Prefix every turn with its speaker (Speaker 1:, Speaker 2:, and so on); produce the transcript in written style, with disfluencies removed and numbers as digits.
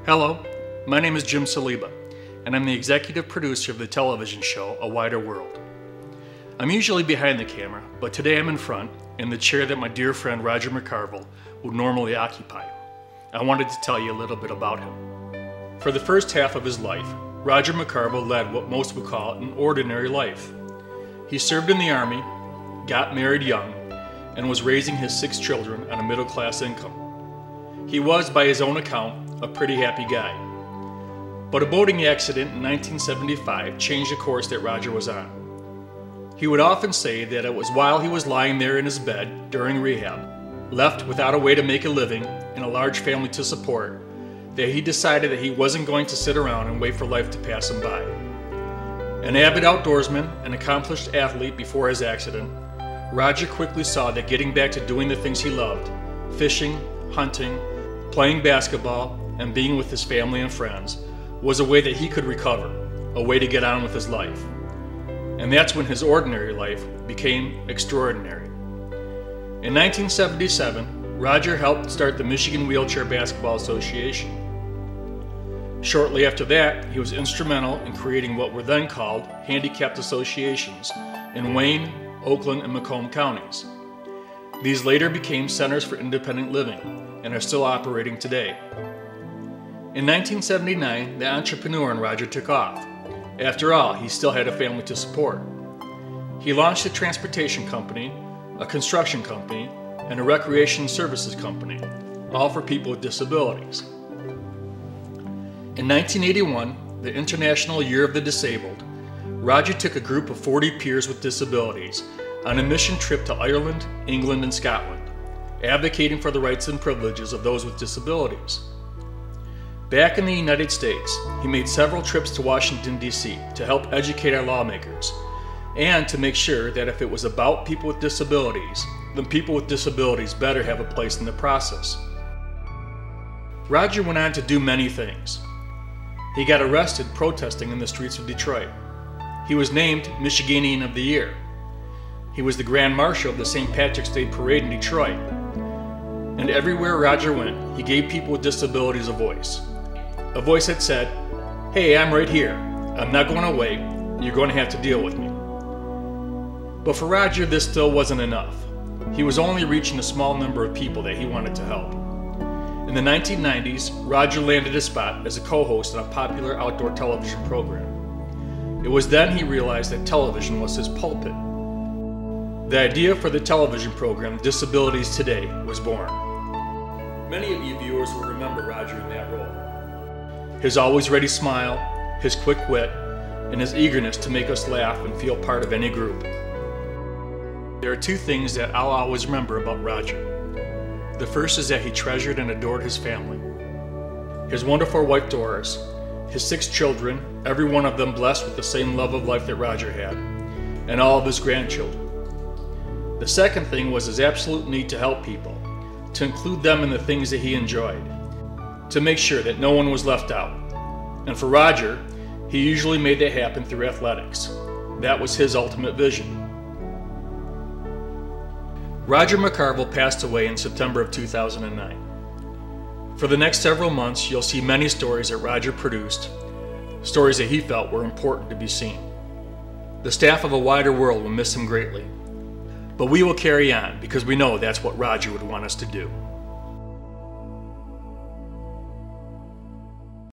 Speaker 1: Hello, my name is Jim Saliba, and I'm the executive producer of the television show A Wider World. I'm usually behind the camera, but today I'm in front, in the chair that my dear friend Roger McCarville would normally occupy. I wanted to tell you a little bit about him. For the first half of his life, Roger McCarville led what most would call an ordinary life. He served in the Army, got married young, and was raising his 6 children on a middle-class income. He was, by his own account, a pretty happy guy. But a boating accident in 1975 changed the course that Roger was on. He would often say that it was while he was lying there in his bed during rehab, left without a way to make a living and a large family to support, that he decided that he wasn't going to sit around and wait for life to pass him by. An avid outdoorsman and accomplished athlete before his accident, Roger quickly saw that getting back to doing the things he loved, fishing, hunting, playing basketball, and being with his family and friends, was a way that he could recover, a way to get on with his life. And that's when his ordinary life became extraordinary. In 1977, Roger helped start the Michigan Wheelchair Basketball Association. Shortly after that, he was instrumental in creating what were then called handicapped associations in Wayne, Oakland, and Macomb counties. These later became Centers for Independent Living and are still operating today. In 1979, the entrepreneur in Roger took off. After all, he still had a family to support. He launched a transportation company, a construction company, and a recreation services company, all for people with disabilities. In 1981, the International Year of the Disabled, Roger took a group of 40 peers with disabilities on a mission trip to Ireland, England, and Scotland, advocating for the rights and privileges of those with disabilities. Back in the United States, he made several trips to Washington, D.C. to help educate our lawmakers and to make sure that if it was about people with disabilities, then people with disabilities better have a place in the process. Roger went on to do many things. He got arrested protesting in the streets of Detroit. He was named Michiganian of the Year. He was the Grand Marshal of the St. Patrick's Day Parade in Detroit. And everywhere Roger went, he gave people with disabilities a voice. A voice that said, "Hey, I'm right here. I'm not going away. You're going to have to deal with me." But for Roger, this still wasn't enough. He was only reaching a small number of people that he wanted to help. In the 1990s, Roger landed a spot as a co-host on a popular outdoor television program. It was then he realized that television was his pulpit. The idea for the television program Disabilities Today was born. Many of you viewers will remember Roger in that role. His always ready smile, his quick wit, and his eagerness to make us laugh and feel part of any group. There are 2 things that I'll always remember about Roger. The first is that he treasured and adored his family. His wonderful wife Doris, his 6 children, every one of them blessed with the same love of life that Roger had, and all of his grandchildren. The second thing was his absolute need to help people, to include them in the things that he enjoyed, to make sure that no one was left out. And for Roger, he usually made that happen through athletics. That was his ultimate vision. Roger McCarville passed away in September of 2009. For the next several months, you'll see many stories that Roger produced, stories that he felt were important to be seen. The staff of A Wider World will miss him greatly, but we will carry on because we know that's what Roger would want us to do.